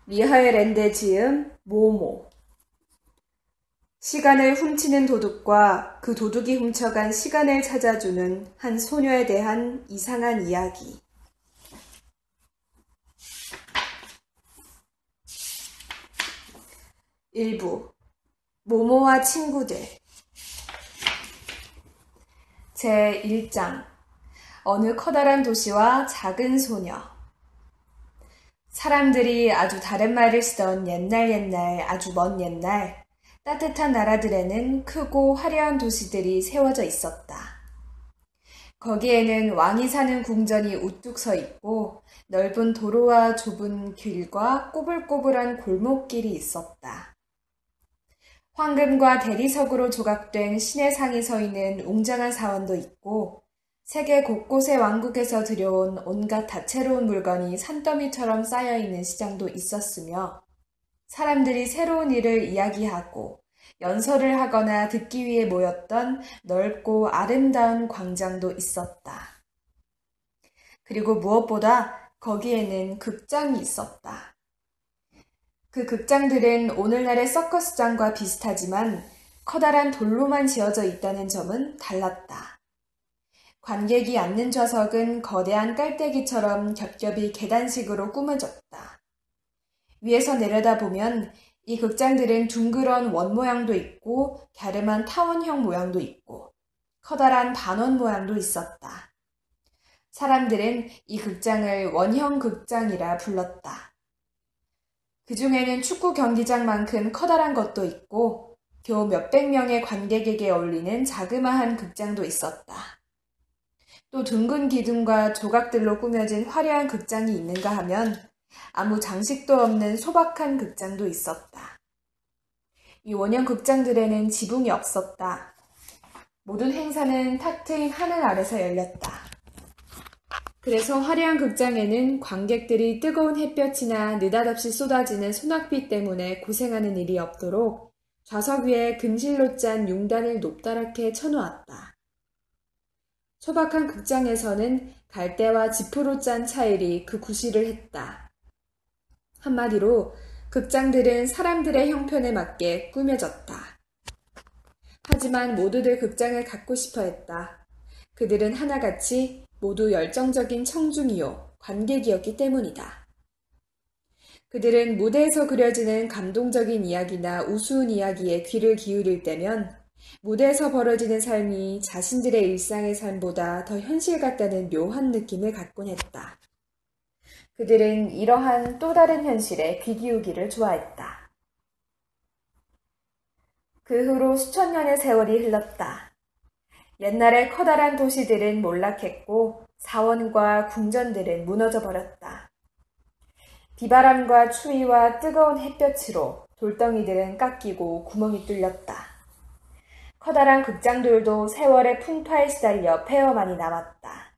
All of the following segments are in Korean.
미하엘 엔데 지음 모모. 시간을 훔치는 도둑과 그 도둑이 훔쳐간 시간을 찾아주는 한 소녀에 대한 이상한 이야기. 일부 모모와 친구들. 제1장 어느 커다란 도시와 작은 소녀. 사람들이 아주 다른 말을 쓰던 옛날 아주 먼 옛날 따뜻한 나라들에는 크고 화려한 도시들이 세워져 있었다. 거기에는 왕이 사는 궁전이 우뚝 서 있고 넓은 도로와 좁은 길과 꼬불꼬불한 골목길이 있었다. 황금과 대리석으로 조각된 신의 상이 서 있는 웅장한 사원도 있고 세계 곳곳의 왕국에서 들여온 온갖 다채로운 물건이 산더미처럼 쌓여있는 시장도 있었으며 사람들이 새로운 일을 이야기하고 연설을 하거나 듣기 위해 모였던 넓고 아름다운 광장도 있었다. 그리고 무엇보다 거기에는 극장이 있었다. 그 극장들은 오늘날의 서커스장과 비슷하지만 커다란 돌로만 지어져 있다는 점은 달랐다. 관객이 앉는 좌석은 거대한 깔때기처럼 겹겹이 계단식으로 꾸며졌다. 위에서 내려다보면 이 극장들은 둥그런 원 모양도 있고 갸름한 타원형 모양도 있고 커다란 반원 모양도 있었다. 사람들은 이 극장을 원형 극장이라 불렀다. 그 중에는 축구 경기장만큼 커다란 것도 있고 겨우 몇백 명의 관객에게 어울리는 자그마한 극장도 있었다. 또 둥근 기둥과 조각들로 꾸며진 화려한 극장이 있는가 하면 아무 장식도 없는 소박한 극장도 있었다. 이 원형 극장들에는 지붕이 없었다. 모든 행사는 탁 트인 하늘 아래서 열렸다. 그래서 화려한 극장에는 관객들이 뜨거운 햇볕이나 느닷없이 쏟아지는 소낙비 때문에 고생하는 일이 없도록 좌석 위에 금실로 짠 융단을 높다랗게 쳐놓았다. 소박한 극장에서는 갈대와 지프로 짠 차일이 그 구실을 했다. 한마디로 극장들은 사람들의 형편에 맞게 꾸며졌다. 하지만 모두들 극장을 갖고 싶어 했다. 그들은 하나같이 모두 열정적인 청중이요, 관객이었기 때문이다. 그들은 무대에서 그려지는 감동적인 이야기나 우스운 이야기에 귀를 기울일 때면 무대에서 벌어지는 삶이 자신들의 일상의 삶보다 더 현실 같다는 묘한 느낌을 갖곤 했다. 그들은 이러한 또 다른 현실에 귀 기울기를 좋아했다. 그 후로 수천 년의 세월이 흘렀다. 옛날의 커다란 도시들은 몰락했고 사원과 궁전들은 무너져 버렸다. 비바람과 추위와 뜨거운 햇볕으로 돌덩이들은 깎이고 구멍이 뚫렸다. 커다란 극장들도 세월의 풍파에 시달려 폐허만이 남았다.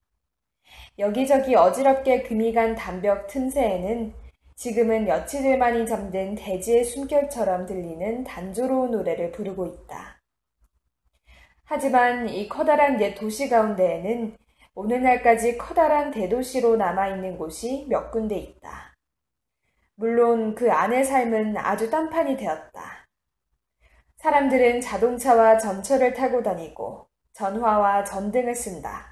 여기저기 어지럽게 금이 간 담벽 틈새에는 지금은 며칠을 만이 잠든 대지의 숨결처럼 들리는 단조로운 노래를 부르고 있다. 하지만 이 커다란 옛 도시 가운데에는 오늘날까지 커다란 대도시로 남아있는 곳이 몇 군데 있다. 물론 그 안의 삶은 아주 딴판이 되었다. 사람들은 자동차와 전철을 타고 다니고 전화와 전등을 쓴다.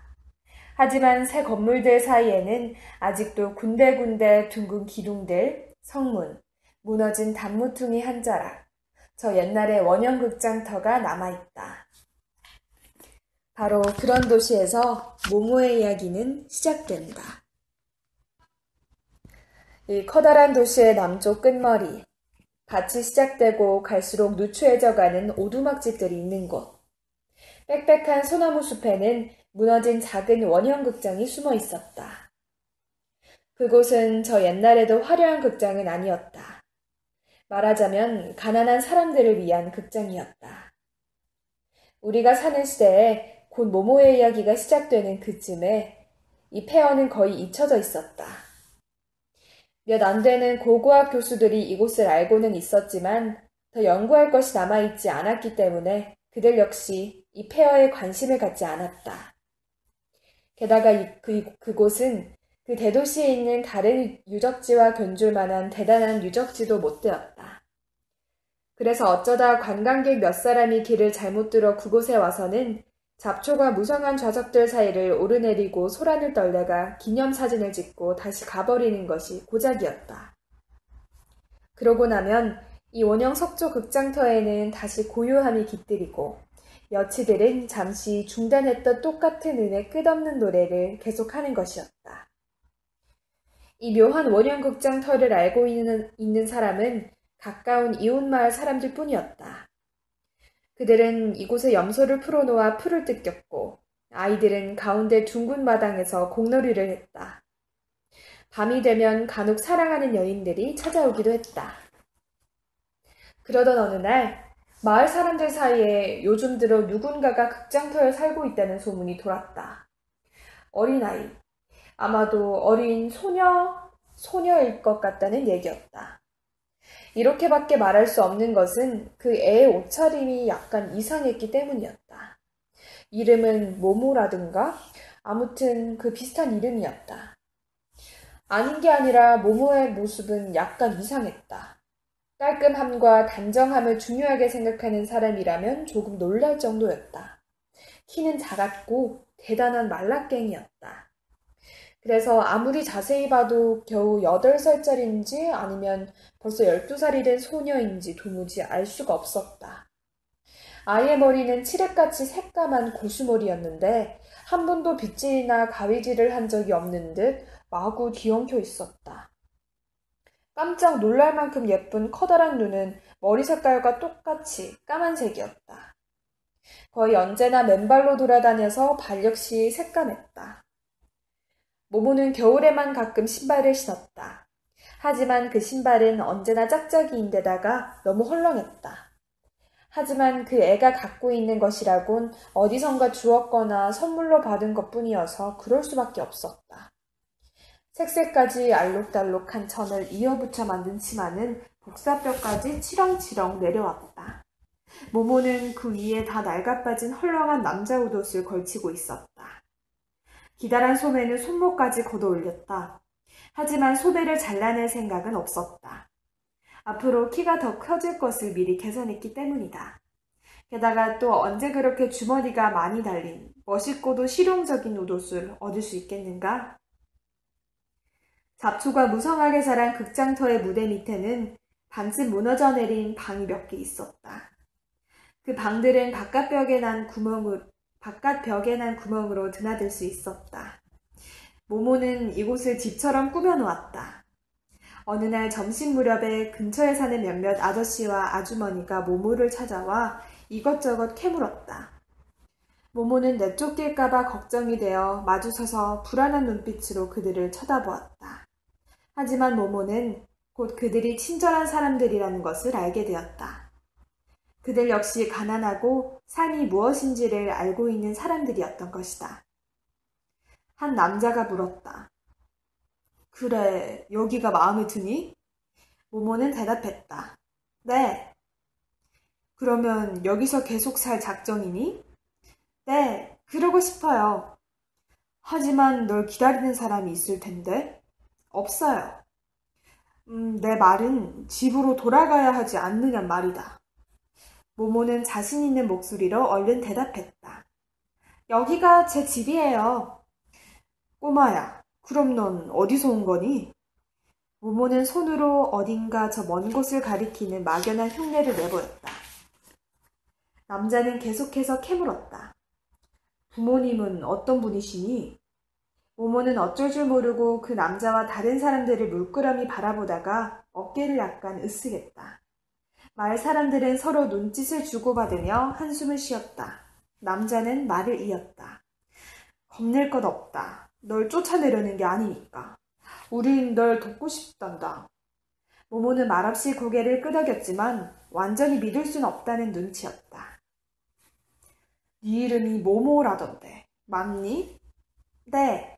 하지만 새 건물들 사이에는 아직도 군데군데 둥근 기둥들, 성문, 무너진 단무퉁이 한 자락, 저 옛날의 원형 극장터가 남아있다. 바로 그런 도시에서 모모의 이야기는 시작된다. 이 커다란 도시의 남쪽 끝머리, 밭이 시작되고 갈수록 누추해져가는 오두막집들이 있는 곳. 빽빽한 소나무 숲에는 무너진 작은 원형 극장이 숨어 있었다. 그곳은 저 옛날에도 화려한 극장은 아니었다. 말하자면 가난한 사람들을 위한 극장이었다. 우리가 사는 시대에 곧 모모의 이야기가 시작되는 그쯤에 이 폐허는 거의 잊혀져 있었다. 몇 안 되는 고고학 교수들이 이곳을 알고는 있었지만 더 연구할 것이 남아있지 않았기 때문에 그들 역시 이 폐허에 관심을 갖지 않았다. 게다가 그곳은 그 대도시에 있는 다른 유적지와 견줄 만한 대단한 유적지도 못 되었다. 그래서 어쩌다 관광객 몇 사람이 길을 잘못 들어 그곳에 와서는 잡초가 무성한 좌석들 사이를 오르내리고 소란을 떨다가 기념사진을 찍고 다시 가버리는 것이 고작이었다. 그러고 나면 이 원형 석조 극장터에는 다시 고요함이 깃들이고 여치들은 잠시 중단했던 똑같은 은의 끝없는 노래를 계속하는 것이었다. 이 묘한 원형 극장터를 알고 있는 사람은 가까운 이웃마을 사람들 뿐이었다. 그들은 이곳에 염소를 풀어놓아 풀을 뜯겼고 아이들은 가운데 둥근 마당에서 공놀이를 했다. 밤이 되면 간혹 사랑하는 여인들이 찾아오기도 했다. 그러던 어느 날 마을 사람들 사이에 요즘 들어 누군가가 극장터에 살고 있다는 소문이 돌았다. 어린아이, 아마도 어린 소녀일 것 같다는 얘기였다. 이렇게밖에 말할 수 없는 것은 그 애의 옷차림이 약간 이상했기 때문이었다. 이름은 모모라든가 아무튼 그 비슷한 이름이었다. 아닌 게 아니라 모모의 모습은 약간 이상했다. 깔끔함과 단정함을 중요하게 생각하는 사람이라면 조금 놀랄 정도였다. 키는 작았고 대단한 말라깽이였다. 그래서 아무리 자세히 봐도 겨우 8살짜리인지 아니면 벌써 12살이 된 소녀인지 도무지 알 수가 없었다. 아이의 머리는 칠흑같이 새까만 고수머리였는데 한 번도 빗질이나 가위질을 한 적이 없는 듯 마구 뒤엉켜 있었다. 깜짝 놀랄 만큼 예쁜 커다란 눈은 머리 색깔과 똑같이 까만색이었다. 거의 언제나 맨발로 돌아다녀서 발 역시 새까맸다. 모모는 겨울에만 가끔 신발을 신었다. 하지만 그 신발은 언제나 짝짝이인데다가 너무 헐렁했다. 하지만 그 애가 갖고 있는 것이라곤 어디선가 주었거나 선물로 받은 것뿐이어서 그럴 수밖에 없었다. 색색까지 알록달록한 천을 이어붙여 만든 치마는 복사뼈까지 치렁치렁 내려왔다. 모모는 그 위에 다 낡아빠진 헐렁한 남자 옷을 걸치고 있었다. 기다란 소매는 손목까지 걷어 올렸다. 하지만 소매를 잘라낼 생각은 없었다. 앞으로 키가 더 커질 것을 미리 계산했기 때문이다. 게다가 또 언제 그렇게 주머니가 많이 달린 멋있고도 실용적인 옷을 얻을 수 있겠는가? 잡초가 무성하게 자란 극장터의 무대 밑에는 반쯤 무너져 내린 방이 몇 개 있었다. 그 방들은 바깥 벽에 난 구멍으로 드나들 수 있었다. 모모는 이곳을 집처럼 꾸며놓았다. 어느 날 점심 무렵에 근처에 사는 몇몇 아저씨와 아주머니가 모모를 찾아와 이것저것 캐물었다. 모모는 내쫓길까봐 걱정이 되어 마주서서 불안한 눈빛으로 그들을 쳐다보았다. 하지만 모모는 곧 그들이 친절한 사람들이라는 것을 알게 되었다. 그들 역시 가난하고 삶이 무엇인지를 알고 있는 사람들이었던 것이다. 한 남자가 물었다. 그래, 여기가 마음에 드니? 모모는 대답했다. 네. 그러면 여기서 계속 살 작정이니? 네, 그러고 싶어요. 하지만 널 기다리는 사람이 있을 텐데? 없어요. 내 말은 집으로 돌아가야 하지 않느냔 말이다. 모모는 자신 있는 목소리로 얼른 대답했다. 여기가 제 집이에요. 꼬마야, 그럼 넌 어디서 온 거니? 모모는 손으로 어딘가 저 먼 곳을 가리키는 막연한 흉내를 내보였다. 남자는 계속해서 캐물었다. 부모님은 어떤 분이시니? 모모는 어쩔 줄 모르고 그 남자와 다른 사람들을 물끄러미 바라보다가 어깨를 약간 으쓱했다. 마을 사람들은 서로 눈짓을 주고받으며 한숨을 쉬었다. 남자는 말을 이었다. 겁낼 것 없다. 널 쫓아내려는 게 아니니까. 우린 널 돕고 싶단다. 모모는 말없이 고개를 끄덕였지만 완전히 믿을 순 없다는 눈치였다. 네 이름이 모모라던데. 맞니? 네.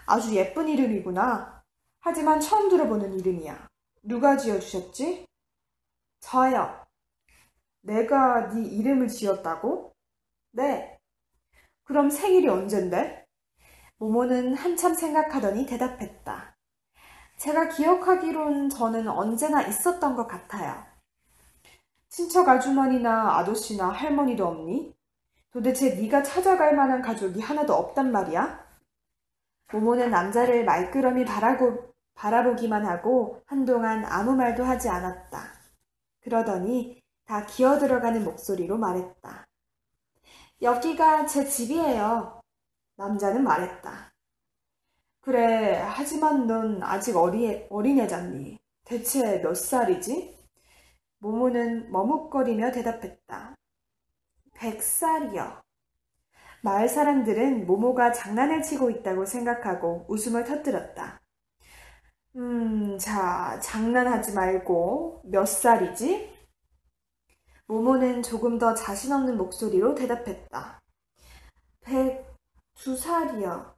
아주 예쁜 이름이구나. 하지만 처음 들어보는 이름이야. 누가 지어주셨지? 저요. 내가 네 이름을 지었다고? 네. 그럼 생일이 언젠데? 모모는 한참 생각하더니 대답했다. 제가 기억하기론 저는 언제나 있었던 것 같아요. 친척 아주머니나 아저씨나 할머니도 없니? 도대체 네가 찾아갈 만한 가족이 하나도 없단 말이야? 모모는 남자를 말끄러미 바라보기만 하고 한동안 아무 말도 하지 않았다. 그러더니 다 기어들어가는 목소리로 말했다. 여기가 제 집이에요. 남자는 말했다. 그래, 하지만 넌 아직 어린애잖니. 대체 몇 살이지? 모모는 머뭇거리며 대답했다. 100살이요. 마을 사람들은 모모가 장난을 치고 있다고 생각하고 웃음을 터뜨렸다. 자, 장난하지 말고 몇 살이지? 모모는 조금 더 자신 없는 목소리로 대답했다. 102살이요.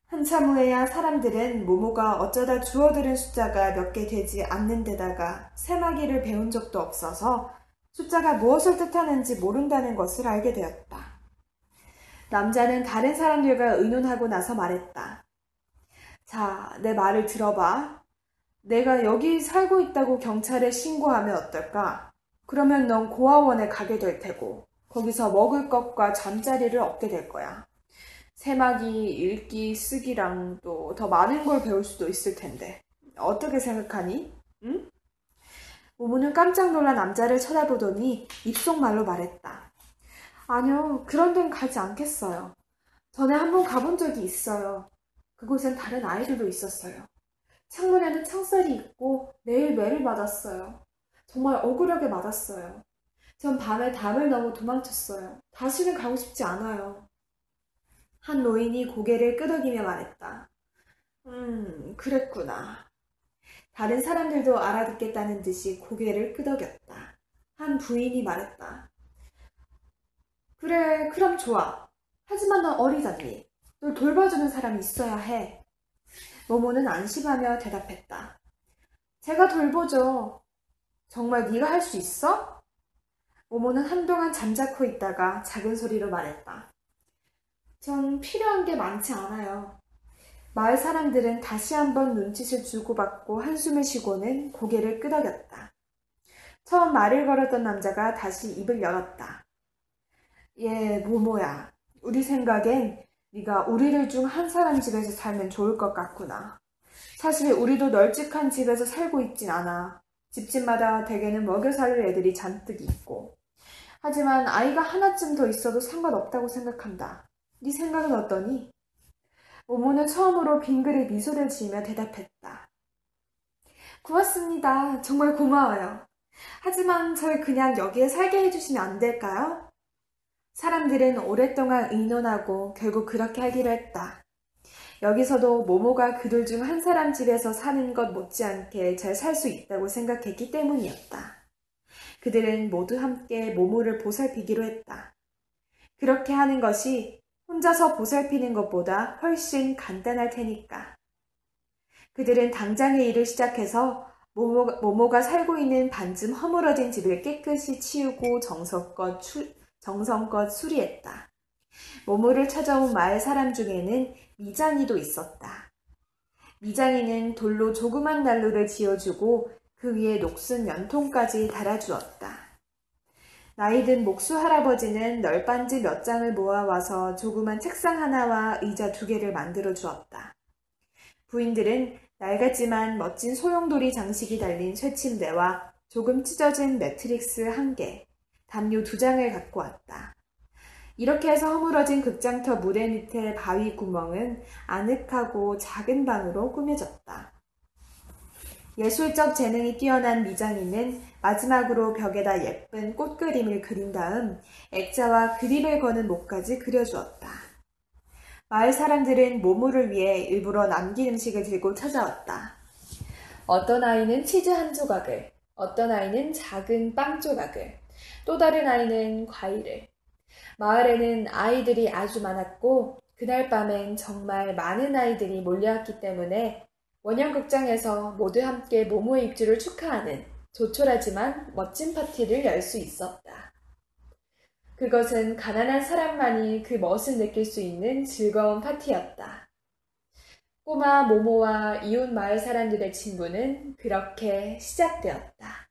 한참 후에야 사람들은 모모가 어쩌다 주워들은 숫자가 몇 개 되지 않는 데다가 세마기를 배운 적도 없어서 숫자가 무엇을 뜻하는지 모른다는 것을 알게 되었다. 남자는 다른 사람들과 의논하고 나서 말했다. 자, 내 말을 들어봐. 내가 여기 살고 있다고 경찰에 신고하면 어떨까? 그러면 넌 고아원에 가게 될 테고 거기서 먹을 것과 잠자리를 얻게 될 거야. 세마기, 읽기, 쓰기랑 또 더 많은 걸 배울 수도 있을 텐데. 어떻게 생각하니? 응? 모모는 깜짝 놀라 남자를 쳐다보더니 입속말로 말했다. 아니요, 그런 데는 가지 않겠어요. 전에 한번 가본 적이 있어요. 그곳엔 다른 아이들도 있었어요. 창문에는 창살이 있고 매일 매를 맞았어요. 정말 억울하게 맞았어요. 전 밤에 담을 넘어 도망쳤어요. 다시는 가고 싶지 않아요. 한 노인이 고개를 끄덕이며 말했다. 그랬구나. 다른 사람들도 알아듣겠다는 듯이 고개를 끄덕였다. 한 부인이 말했다. 그래, 그럼 좋아. 하지만 넌 어리잖니. 널 돌봐주는 사람이 있어야 해. 모모는 안심하며 대답했다. 제가 돌보죠. 정말 네가 할 수 있어? 모모는 한동안 잠자코 있다가 작은 소리로 말했다. 전 필요한 게 많지 않아요. 마을 사람들은 다시 한번 눈짓을 주고받고 한숨을 쉬고는 고개를 끄덕였다. 처음 말을 걸었던 남자가 다시 입을 열었다. 예, 모모야. 우리 생각엔 네가 우리들 중 한 사람 집에서 살면 좋을 것 같구나. 사실 우리도 널찍한 집에서 살고 있진 않아. 집집마다 대개는 먹여 살릴 애들이 잔뜩 있고. 하지만 아이가 하나쯤 더 있어도 상관없다고 생각한다. 네 생각은 어떠니? 모모는 처음으로 빙그레 미소를 지으며 대답했다. 고맙습니다. 정말 고마워요. 하지만 절 그냥 여기에 살게 해주시면 안 될까요? 사람들은 오랫동안 의논하고 결국 그렇게 하기로 했다. 여기서도 모모가 그들 중 한 사람 집에서 사는 것 못지않게 잘 살 수 있다고 생각했기 때문이었다. 그들은 모두 함께 모모를 보살피기로 했다. 그렇게 하는 것이 혼자서 보살피는 것보다 훨씬 간단할 테니까. 그들은 당장의 일을 시작해서 모모가 살고 있는 반쯤 허물어진 집을 깨끗이 치우고 정성껏 수리했다. 모모를 찾아온 마을 사람 중에는 미장이도 있었다. 미장이는 돌로 조그만 난로를 지어주고 그 위에 녹슨 연통까지 달아주었다. 나이든 목수 할아버지는 널빤지 몇 장을 모아와서 조그만 책상 하나와 의자 2개를 만들어 주었다. 부인들은 낡았지만 멋진 소용돌이 장식이 달린 쇠침대와 조금 찢어진 매트릭스 1개, 담요 2장을 갖고 왔다. 이렇게 해서 허물어진 극장터 무대 밑에 바위 구멍은 아늑하고 작은 방으로 꾸며졌다. 예술적 재능이 뛰어난 미장이는 마지막으로 벽에다 예쁜 꽃그림을 그린 다음 액자와 그림을 거는 목까지 그려주었다. 마을 사람들은 모모를 위해 일부러 남긴 음식을 들고 찾아왔다. 어떤 아이는 치즈 한 조각을, 어떤 아이는 작은 빵 조각을, 또 다른 아이는 과일을. 마을에는 아이들이 아주 많았고 그날 밤엔 정말 많은 아이들이 몰려왔기 때문에 원형극장에서 모두 함께 모모의 입주를 축하하는 조촐하지만 멋진 파티를 열 수 있었다. 그것은 가난한 사람만이 그 멋을 느낄 수 있는 즐거운 파티였다. 꼬마 모모와 이웃 마을 사람들의 친구는 그렇게 시작되었다.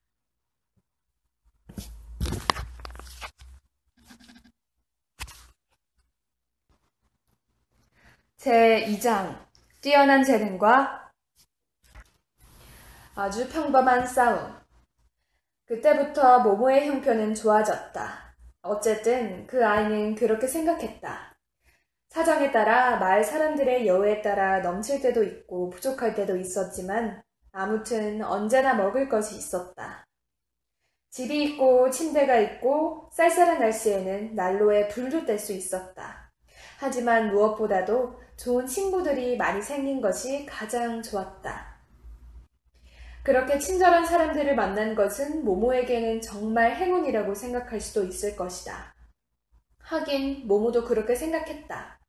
제2장 뛰어난 재능과 아주 평범한 싸움. 그때부터 모모의 형편은 좋아졌다. 어쨌든 그 아이는 그렇게 생각했다. 사정에 따라 마을 사람들의 여우에 따라 넘칠 때도 있고 부족할 때도 있었지만 아무튼 언제나 먹을 것이 있었다. 집이 있고 침대가 있고 쌀쌀한 날씨에는 난로에 불도 뗄 수 있었다. 하지만 무엇보다도 좋은 친구들이 많이 생긴 것이 가장 좋았다. 그렇게 친절한 사람들을 만난 것은 모모에게는 정말 행운이라고 생각할 수도 있을 것이다. 하긴 모모도 그렇게 생각했다.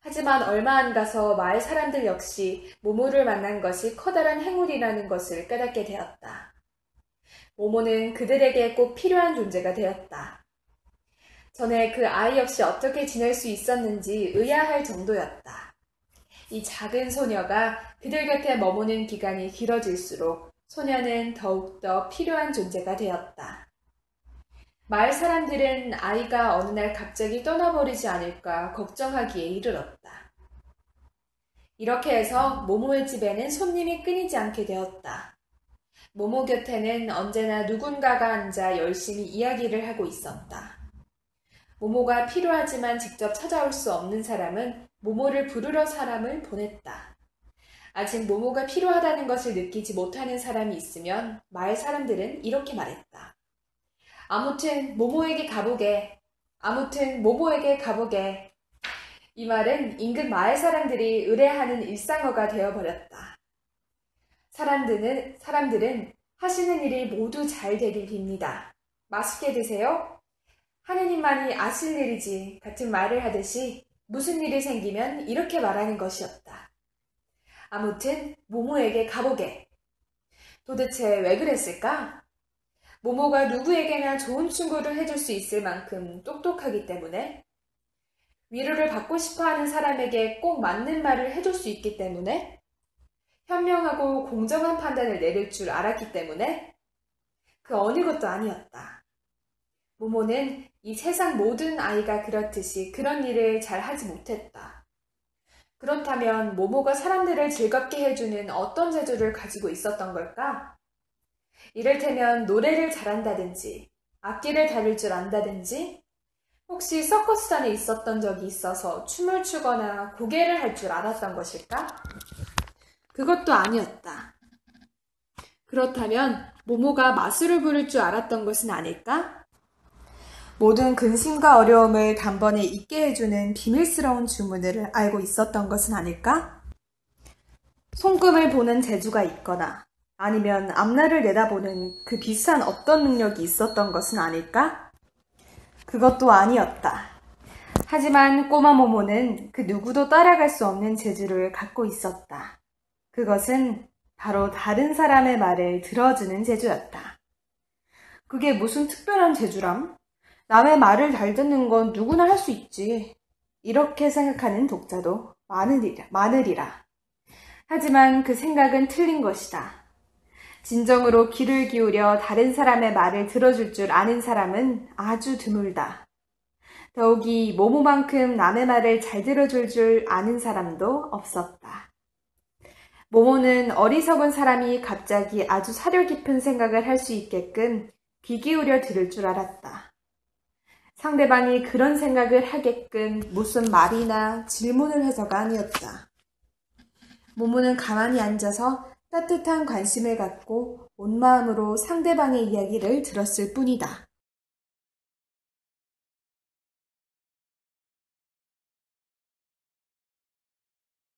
하지만 얼마 안 가서 마을 사람들 역시 모모를 만난 것이 커다란 행운이라는 것을 깨닫게 되었다. 모모는 그들에게 꼭 필요한 존재가 되었다. 전에 그 아이 역시 어떻게 지낼 수 있었는지 의아할 정도였다. 이 작은 소녀가 그들 곁에 머무는 기간이 길어질수록 소녀는 더욱더 필요한 존재가 되었다. 마을 사람들은 아이가 어느 날 갑자기 떠나버리지 않을까 걱정하기에 이르렀다. 이렇게 해서 모모의 집에는 손님이 끊이지 않게 되었다. 모모 곁에는 언제나 누군가가 앉아 열심히 이야기를 하고 있었다. 모모가 필요하지만 직접 찾아올 수 없는 사람은 모모를 부르러 사람을 보냈다. 아직 모모가 필요하다는 것을 느끼지 못하는 사람이 있으면 마을 사람들은 이렇게 말했다. 아무튼 모모에게 가보게. 아무튼 모모에게 가보게. 이 말은 인근 마을 사람들이 의뢰하는 일상어가 되어버렸다. 사람들은 하시는 일이 모두 잘 되길 빕니다. 맛있게 드세요. 하느님만이 아실 일이지 같은 말을 하듯이 무슨 일이 생기면 이렇게 말하는 것이었다. 아무튼 모모에게 가보게. 도대체 왜 그랬을까? 모모가 누구에게나 좋은 충고를 해줄 수 있을 만큼 똑똑하기 때문에, 위로를 받고 싶어하는 사람에게 꼭 맞는 말을 해줄 수 있기 때문에, 현명하고 공정한 판단을 내릴 줄 알았기 때문에, 그 어느 것도 아니었다. 모모는 이 세상 모든 아이가 그렇듯이 그런 일을 잘 하지 못했다. 그렇다면 모모가 사람들을 즐겁게 해주는 어떤 재주를 가지고 있었던 걸까? 이를테면 노래를 잘한다든지, 악기를 다룰 줄 안다든지, 혹시 서커스단에 있었던 적이 있어서 춤을 추거나 고개를 할 줄 알았던 것일까? 그것도 아니었다. 그렇다면 모모가 마술을 부를 줄 알았던 것은 아닐까? 모든 근심과 어려움을 단번에 잊게 해주는 비밀스러운 주문을 알고 있었던 것은 아닐까? 손금을 보는 재주가 있거나 아니면 앞날을 내다보는 그 비슷한 어떤 능력이 있었던 것은 아닐까? 그것도 아니었다. 하지만 꼬마 모모는 그 누구도 따라갈 수 없는 재주를 갖고 있었다. 그것은 바로 다른 사람의 말을 들어주는 재주였다. 그게 무슨 특별한 재주람? 남의 말을 잘 듣는 건 누구나 할 수 있지. 이렇게 생각하는 독자도 많으리라. 하지만 그 생각은 틀린 것이다. 진정으로 귀를 기울여 다른 사람의 말을 들어줄 줄 아는 사람은 아주 드물다. 더욱이 모모만큼 남의 말을 잘 들어줄 줄 아는 사람도 없었다. 모모는 어리석은 사람이 갑자기 아주 사려 깊은 생각을 할 수 있게끔 귀 기울여 들을 줄 알았다. 상대방이 그런 생각을 하게끔 무슨 말이나 질문을 해서가 아니었다. 모모는 가만히 앉아서 따뜻한 관심을 갖고 온 마음으로 상대방의 이야기를 들었을 뿐이다.